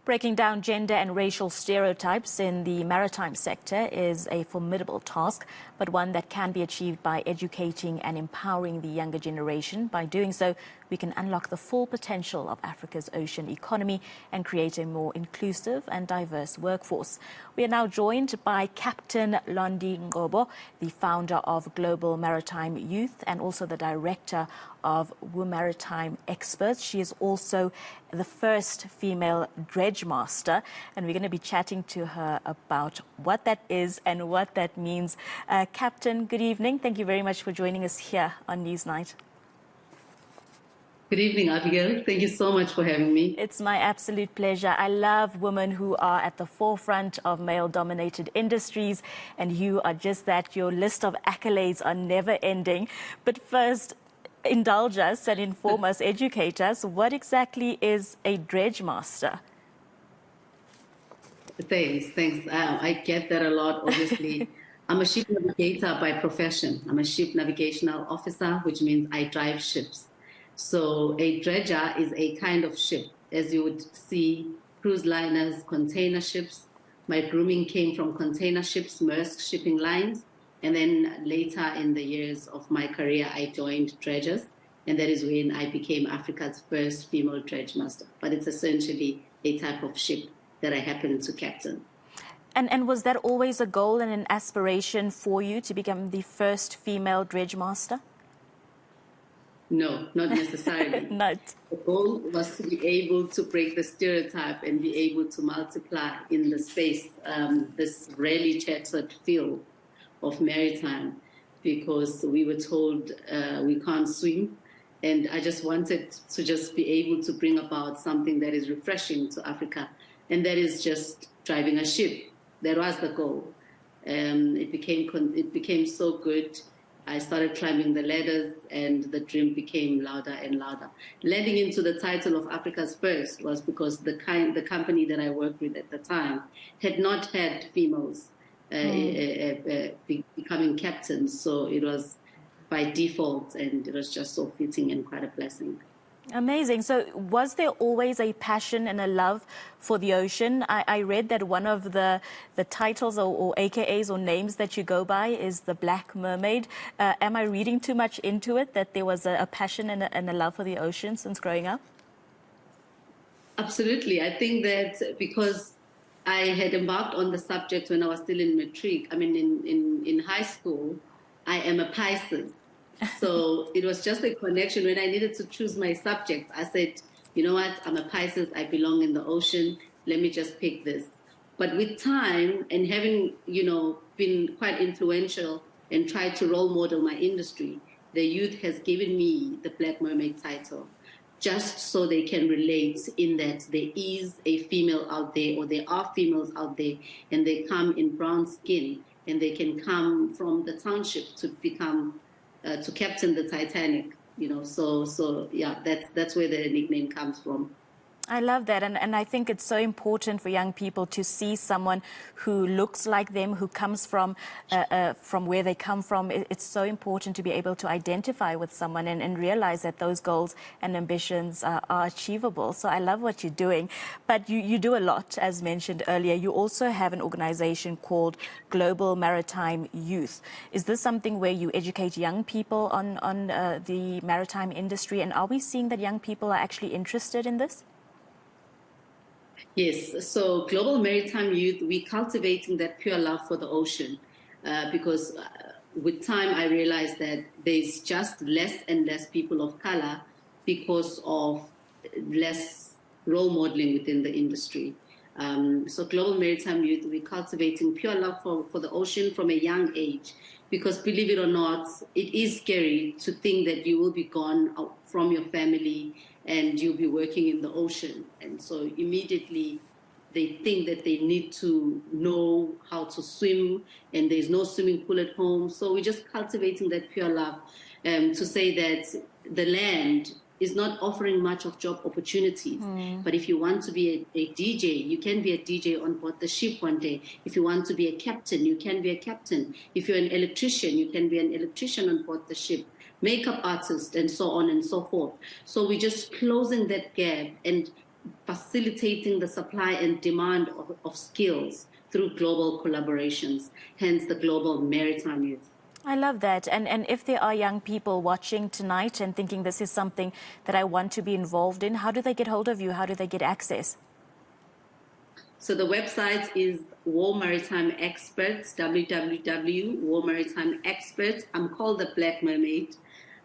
Breaking down gender and racial stereotypes in the maritime sector is a formidable task, but one that can be achieved by educating and empowering the younger generation. By doing so, we can unlock the full potential of Africa's ocean economy and create a more inclusive and diverse workforce. We are now joined by Captain Londy Ngcobo, the founder of Global Maritime Youth and also the director of Womaritime Experts. She is also the first female dredge master, and we're going to be chatting to her about what that is and what that means. Captain, good evening. Thank you very much for joining us here on Newsnight. Good evening, Abigail. Thank you so much for having me. It's my absolute pleasure. I love women who are at the forefront of male-dominated industries, and you are just that. Your list of accolades are never ending. But first, indulge us and inform us, educate us. What exactly is a dredge master? Thanks. I get that a lot, obviously. I'm a ship navigator by profession. I'm a ship navigational officer, which means I drive ships. So a dredger is a kind of ship, as you would see cruise liners, container ships. My grooming came from container ships, Maersk shipping lines. And then later in the years of my career, I joined dredgers. And that is when I became Africa's first female dredge master. But it's essentially a type of ship that I happen to captain. And was that always a goal and an aspiration for you to become the first female dredge master? No, not necessarily. Not. The goal was to be able to break the stereotype and be able to multiply in the space, this rarely chatted field of maritime, because we were told we can't swim. And I just wanted to just be able to bring about something that is refreshing to Africa. And that is just driving a ship. That was the goal. It became so good. I started climbing the ladders, and the dream became louder and louder. Landing into the title of Africa's First was because the company that I worked with at the time had not had females becoming captains. So it was by default, and it was just so fitting and quite a blessing. Amazing. So was there always a passion and a love for the ocean? I read that one of the titles or AKAs or names that you go by is the Black Mermaid. Am I reading too much into it, that there was a passion and a love for the ocean since growing up? Absolutely. I think that because I had embarked on the subject when I was still in matric, in high school, I am a Pisces. So it was just a connection. When I needed to choose my subject, I said, you know what, I'm a Pisces, I belong in the ocean, let me just pick this. But with time and having, been quite influential and tried to role model my industry, the youth has given me the Black Mermaid title, just so they can relate in that there is a female out there, or there are females out there, and they come in brown skin, and they can come from the township to become to captain the Titanic, so yeah, that's where the nickname comes from. I love that, and I think it's so important for young people to see someone who looks like them, who comes from where they come from. It's so important to be able to identify with someone and realize that those goals and ambitions are achievable. So I love what you're doing, but you do a lot, as mentioned earlier. You also have an organization called Global Maritime Youth. Is this something where you educate young people on the maritime industry, and are we seeing that young people are actually interested in this? Yes, so Global Maritime Youth, we're cultivating that pure love for the ocean because with time I realized that there's just less and less people of color because of less role modeling within the industry. So Global Maritime Youth, we're cultivating pure love for the ocean from a young age, because believe it or not, it is scary to think that you will be gone from your family and you'll be working in the ocean. And so immediately they think that they need to know how to swim, and there's no swimming pool at home. So we're just cultivating that pure love to say that the land is not offering much of job opportunities. But if you want to be a DJ, you can be a DJ on board the ship one day. If you want to be a captain, you can be a captain. If you're an electrician, you can be an electrician on board the ship. Makeup artist, and so on and so forth. So we're just closing that gap and facilitating the supply and demand of skills through global collaborations, hence the Global Maritime Youth. I love that. And if there are young people watching tonight and thinking this is something that I want to be involved in, how do they get hold of you? How do they get access? So the website is Womaritime Experts, www.Womaritime Experts. I'm called the Black Mermaid.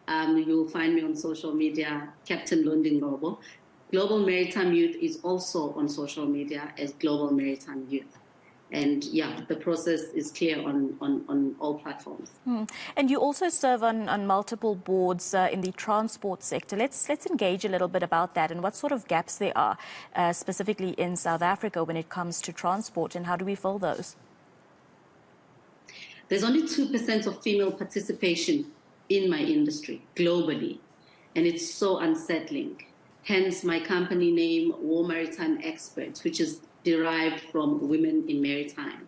You'll find me on social media, Captain Londy Ngcobo. Global Maritime Youth is also on social media as Global Maritime Youth. And yeah, the process is clear on all platforms. And you also serve on multiple boards in the transport sector. Let's engage a little bit about that and what sort of gaps there are, specifically in South Africa when it comes to transport, and how do we fill those? There's only 2% of female participation in my industry globally, and it's so unsettling. Hence my company name, Womaritime Experts, which is derived from women in maritime.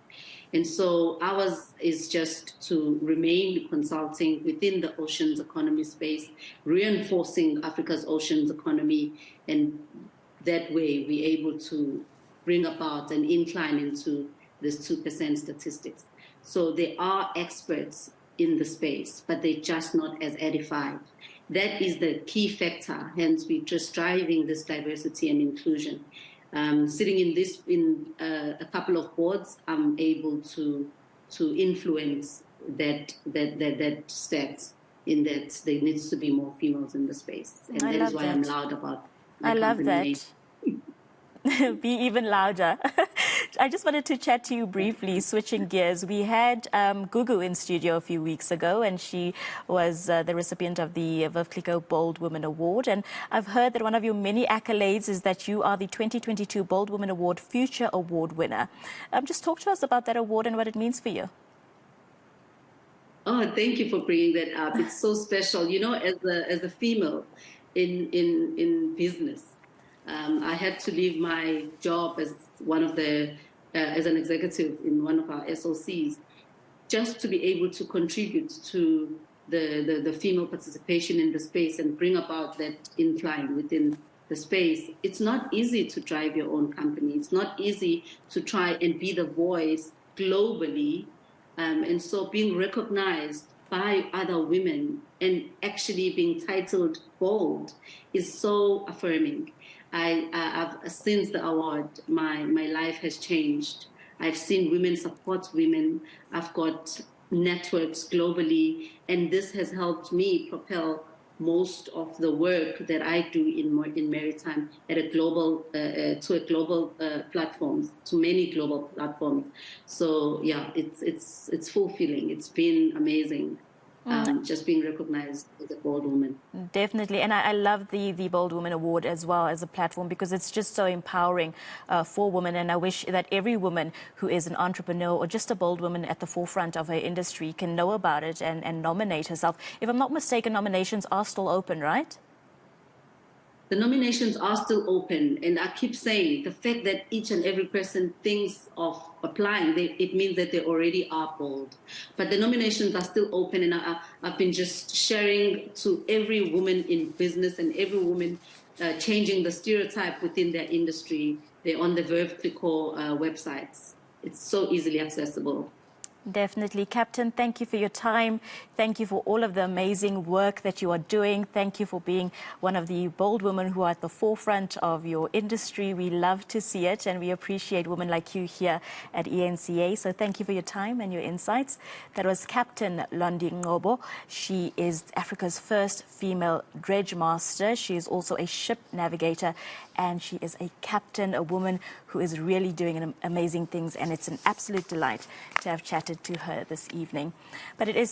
And so ours is just to remain consulting within the oceans economy space, reinforcing Africa's oceans economy, and that way we're able to bring about an incline into this 2% statistics. So there are experts in the space, but they're just not as edified. That is the key factor, hence we're just driving this diversity and inclusion. Sitting in a couple of boards, I'm able to influence that stats in that there needs to be more females in the space, and that is why I'm loud about my company name. Be even louder. I just wanted to chat to you briefly, switching gears. We had Gugu in studio a few weeks ago, and she was the recipient of the Viv Bold Woman Award. And I've heard that one of your many accolades is that you are the 2022 Bold Woman Award Future Award winner. Just talk to us about that award and what it means for you. Oh, thank you for bringing that up. It's so special. You know, as a female in business, I had to leave my job as one of the as an executive in one of our SOCs, just to be able to contribute to the female participation in the space and bring about that incline within the space. It's not easy to drive your own company. It's not easy to try and be the voice globally, and so being recognized by other women and actually being titled bold is so affirming. I've since the award, my life has changed. I've seen women support women. I've got networks globally, and this has helped me propel most of the work that I do in maritime at a global platforms, to many global platforms. So yeah, it's fulfilling. It's been amazing. Just being recognized as a bold woman. Definitely. And I love the Bold Woman Award as well as a platform, because it's just so empowering for women. And I wish that every woman who is an entrepreneur or just a bold woman at the forefront of her industry can know about it and nominate herself. If I'm not mistaken, nominations are still open, right? The nominations are still open, and I keep saying the fact that each and every person thinks of applying, it means that they already are bold. But the nominations are still open, and I've been just sharing to every woman in business and every woman changing the stereotype within their industry. They're on the Verve Clicquot websites. It's so easily accessible. Definitely. Captain, thank you for your time. Thank you for all of the amazing work that you are doing. Thank you for being one of the bold women who are at the forefront of your industry. We love to see it, and we appreciate women like you here at eNCA. So thank you for your time and your insights. That was Captain Londy Ngcobo. She is Africa's first female dredge master. She is also a ship navigator, and she is a captain, a woman who is really doing amazing things. And it's an absolute delight to have chatted to her this evening. But it is